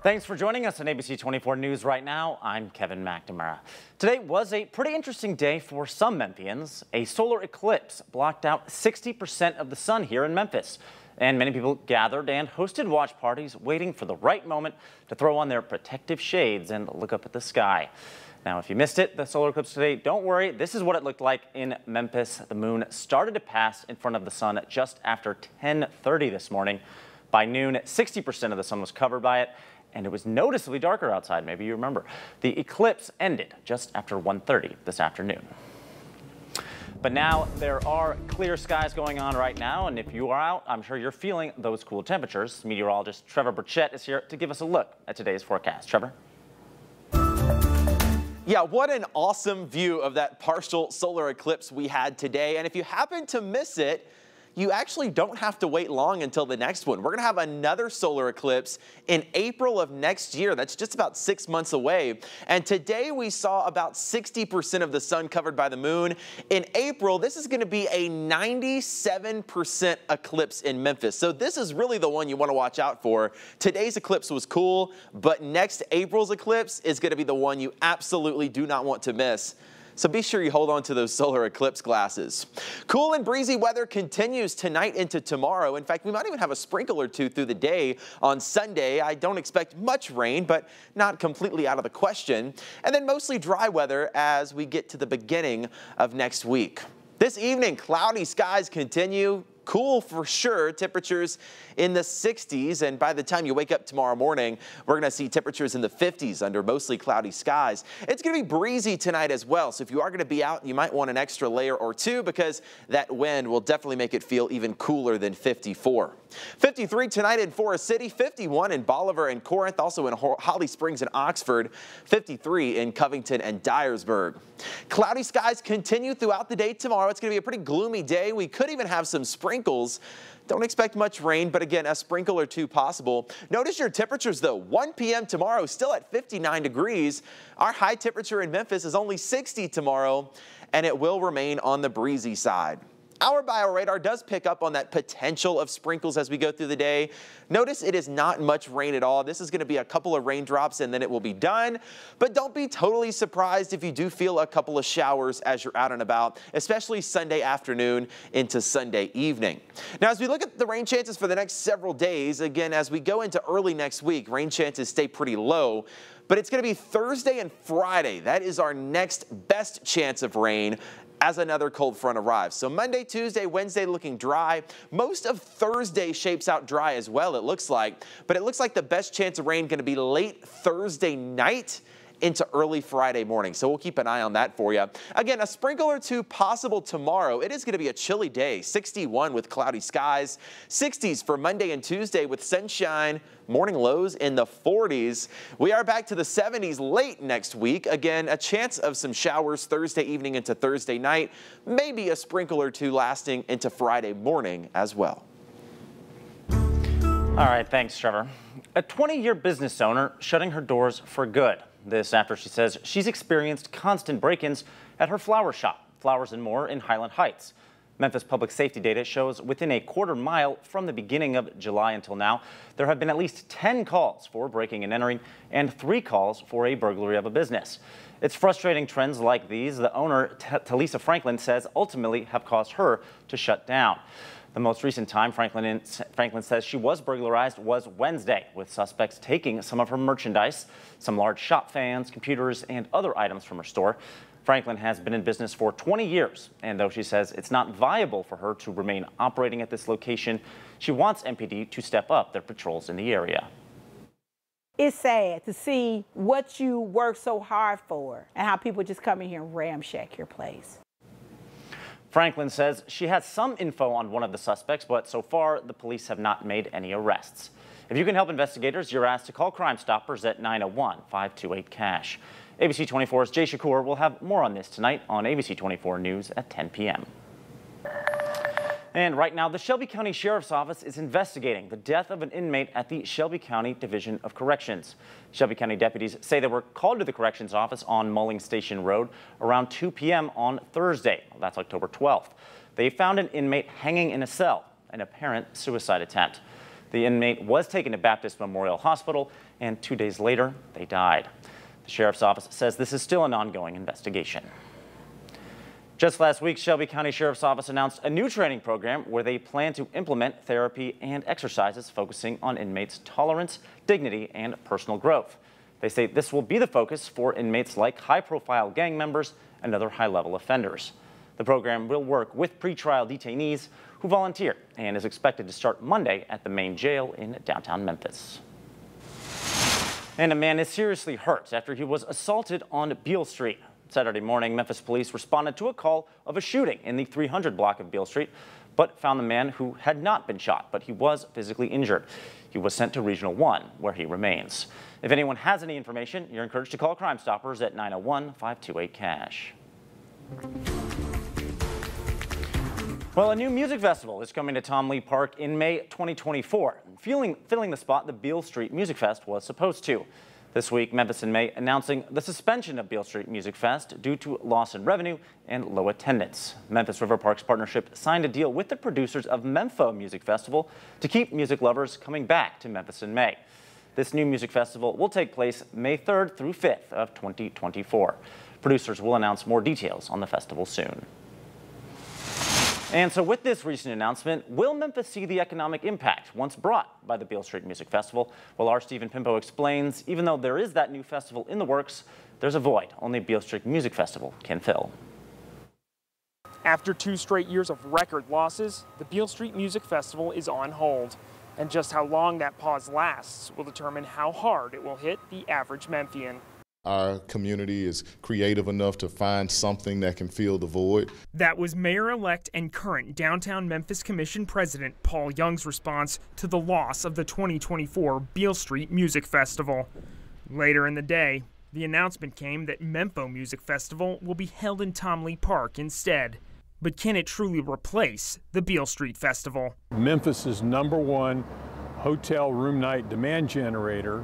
Thanks for joining us on ABC24 News Right Now. I'm Kevin McNamara. Today was a pretty interesting day for some Memphians. A solar eclipse blocked out 60% of the sun here in Memphis. And many people gathered and hosted watch parties waiting for the right moment to throw on their protective shades and look up at the sky. Now, if you missed it, the solar eclipse today, don't worry. This is what it looked like in Memphis. The moon started to pass in front of the sun just after 10:30 this morning. By noon, 60% of the sun was covered by it, and it was noticeably darker outside. Maybe you remember. The eclipse ended just after 1:30 this afternoon. But now there are clear skies going on right now, and if you are out, I'm sure you're feeling those cool temperatures. Meteorologist Trevor Burchett is here to give us a look at today's forecast. Trevor? Yeah, what an awesome view of that partial solar eclipse we had today. And if you happen to miss it, you actually don't have to wait long until the next one. We're going to have another solar eclipse in April of next year. That's just about 6 months away. And today we saw about 60% of the sun covered by the moon. In April, this is going to be a 97% eclipse in Memphis. So this is really the one you want to watch out for. Today's eclipse was cool, but next April's eclipse is going to be the one you absolutely do not want to miss. So be sure you hold on to those solar eclipse glasses. Cool and breezy weather continues tonight into tomorrow. In fact, we might even have a sprinkle or two through the day on Sunday. I don't expect much rain, but not completely out of the question. And then mostly dry weather as we get to the beginning of next week. This evening, cloudy skies continue. Cool for sure, temperatures in the 60s, and by the time you wake up tomorrow morning, we're going to see temperatures in the 50s under mostly cloudy skies. It's going to be breezy tonight as well, so if you are going to be out, you might want an extra layer or two because that wind will definitely make it feel even cooler than 54. 53 tonight in Forest City, 51 in Bolivar and Corinth, also in Holly Springs and Oxford, 53 in Covington and Dyersburg. Cloudy skies continue throughout the day tomorrow. It's going to be a pretty gloomy day. We could even have some sprinkles. Don't expect much rain, but again, a sprinkle or two possible. Notice your temperatures though. 1 p.m. tomorrow, still at 59 degrees. Our high temperature in Memphis is only 60 tomorrow, and it will remain on the breezy side. Our bioradar does pick up on that potential of sprinkles as we go through the day. Notice it is not much rain at all. This is going to be a couple of raindrops and then it will be done. But don't be totally surprised if you do feel a couple of showers as you're out and about, especially Sunday afternoon into Sunday evening. Now, as we look at the rain chances for the next several days, again, as we go into early next week, rain chances stay pretty low. But it's going to be Thursday and Friday. That is our next best chance of rain as another cold front arrives. So Monday, Tuesday, Wednesday looking dry. Most of Thursday shapes out dry as well, it looks like. But it looks like the best chance of rain going to be late Thursday night into early Friday morning. So we'll keep an eye on that for you. Again, a sprinkle or two possible tomorrow. It is going to be a chilly day. 61 with cloudy skies. 60s for Monday and Tuesday with sunshine. Morning lows in the 40s. We are back to the 70s late next week. Again, a chance of some showers Thursday evening into Thursday night. Maybe a sprinkle or two lasting into Friday morning as well. All right, thanks, Trevor. A 20-year business owner shutting her doors for good. This after she says she's experienced constant break-ins at her flower shop, Flowers and More in Highland Heights. Memphis public safety data shows within a quarter mile from the beginning of July until now, there have been at least 10 calls for breaking and entering and 3 calls for a burglary of a business. It's frustrating trends like these the owner, Talisa Franklin, says ultimately have caused her to shut down. The most recent time Franklin says she was burglarized was Wednesday, with suspects taking some of her merchandise, some large shop fans, computers, and other items from her store. Franklin has been in business for 20 years, and though she says it's not viable for her to remain operating at this location, she wants MPD to step up their patrols in the area. It's sad to see what you work so hard for and how people just come in here and ramshack your place. Franklin says she has some info on one of the suspects, but so far the police have not made any arrests. If you can help investigators, you're asked to call Crime Stoppers at 901-528-CASH. ABC24's Jay Shakur will have more on this tonight on ABC24 News at 10 p.m. And right now, the Shelby County Sheriff's Office is investigating the death of an inmate at the Shelby County Division of Corrections. Shelby County deputies say they were called to the Corrections Office on Mulling Station Road around 2 p.m. on Thursday. That's October 12th. They found an inmate hanging in a cell, an apparent suicide attempt. The inmate was taken to Baptist Memorial Hospital, and 2 days later, they died. The sheriff's office says this is still an ongoing investigation. Just last week, Shelby County Sheriff's Office announced a new training program where they plan to implement therapy and exercises focusing on inmates' tolerance, dignity, and personal growth. They say this will be the focus for inmates like high-profile gang members and other high-level offenders. The program will work with pretrial detainees who volunteer and is expected to start Monday at the main jail in downtown Memphis. And a man is seriously hurt after he was assaulted on Beale Street. Saturday morning, Memphis police responded to a call of a shooting in the 300 block of Beale Street, but found the man who had not been shot, but he was physically injured. He was sent to Regional 1, where he remains. If anyone has any information, you're encouraged to call Crime Stoppers at 901-528-CASH. Well, a new music festival is coming to Tom Lee Park in May 2024. Filling the spot the Beale Street Music Fest was supposed to. This week, Memphis and May announcing the suspension of Beale Street Music Fest due to loss in revenue and low attendance. Memphis River Parks Partnership signed a deal with the producers of Mempho Music Festival to keep music lovers coming back to Memphis in May. This new music festival will take place May 3rd through 5th of 2024. Producers will announce more details on the festival soon. And so with this recent announcement, will Memphis see the economic impact once brought by the Beale Street Music Festival? Well, our Stephen Pimpo explains, even though there is that new festival in the works, there's a void only Beale Street Music Festival can fill. After 2 straight years of record losses, the Beale Street Music Festival is on hold. And just how long that pause lasts will determine how hard it will hit the average Memphian. Our community is creative enough to find something that can fill the void. That was Mayor-elect and current Downtown Memphis Commission President Paul Young's response to the loss of the 2024 Beale Street Music Festival. Later in the day, the announcement came that Mempho Music Festival will be held in Tom Lee Park instead. But can it truly replace the Beale Street Festival? Memphis's #1 hotel room night demand generator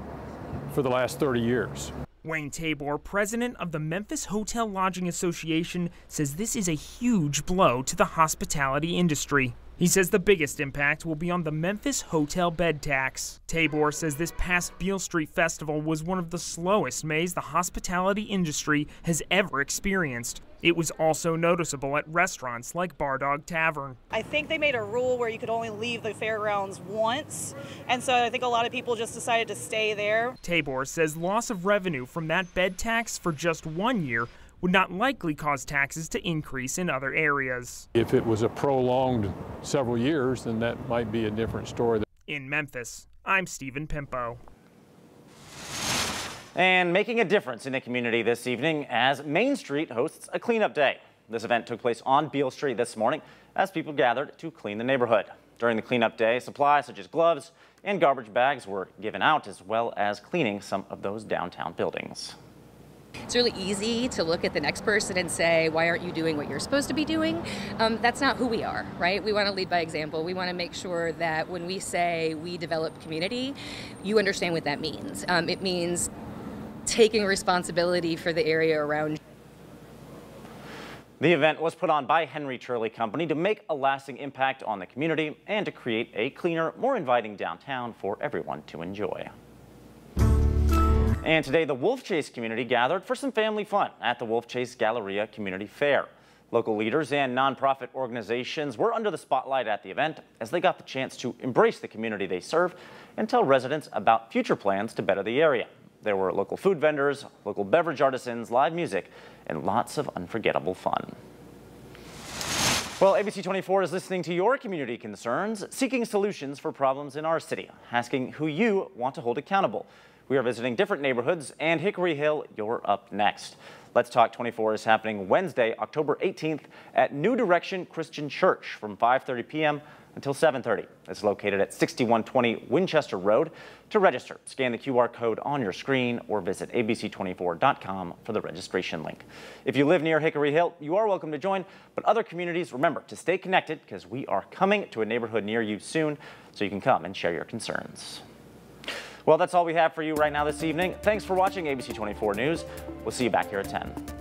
for the last 30 years. Wayne Tabor, president of the Memphis Hotel Lodging Association, says this is a huge blow to the hospitality industry. He says the biggest impact will be on the Memphis hotel bed tax. Tabor says this past Beale Street Festival was one of the slowest Mays the hospitality industry has ever experienced. It was also noticeable at restaurants like Bar Dog Tavern. I think they made a rule where you could only leave the fairgrounds once, and so I think a lot of people just decided to stay there. Tabor says loss of revenue from that bed tax for just 1 year would not likely cause taxes to increase in other areas. If it was a prolonged several years, then that might be a different story. In Memphis, I'm Stephen Pimpo. And making a difference in the community this evening as Main Street hosts a cleanup day. This event took place on Beale Street this morning as people gathered to clean the neighborhood. During the cleanup day, supplies such as gloves and garbage bags were given out, as well as cleaning some of those downtown buildings. It's really easy to look at the next person and say, why aren't you doing what you're supposed to be doing? That's not who we are, right? We want to lead by example. We want to make sure that when we say we develop community, you understand what that means. It means taking responsibility for the area around you. The event was put on by Henry Turley Company to make a lasting impact on the community and to create a cleaner, more inviting downtown for everyone to enjoy. And today, the Wolf Chase community gathered for some family fun at the Wolf Chase Galleria Community Fair. Local leaders and nonprofit organizations were under the spotlight at the event as they got the chance to embrace the community they serve and tell residents about future plans to better the area. There were local food vendors, local beverage artisans, live music, and lots of unforgettable fun. Well, ABC24 is listening to your community concerns, seeking solutions for problems in our city, asking who you want to hold accountable. We are visiting different neighborhoods, and Hickory Hill, you're up next. Let's Talk 24 is happening Wednesday, October 18th at New Direction Christian Church from 5:30 p.m. until 7:30. It's located at 6120 Winchester Road. To register, scan the QR code on your screen or visit abc24.com for the registration link. If you live near Hickory Hill, you are welcome to join, but other communities, remember to stay connected because we are coming to a neighborhood near you soon, so you can come and share your concerns. Well, that's all we have for you right now this evening. Thanks for watching ABC24 News. We'll see you back here at 10.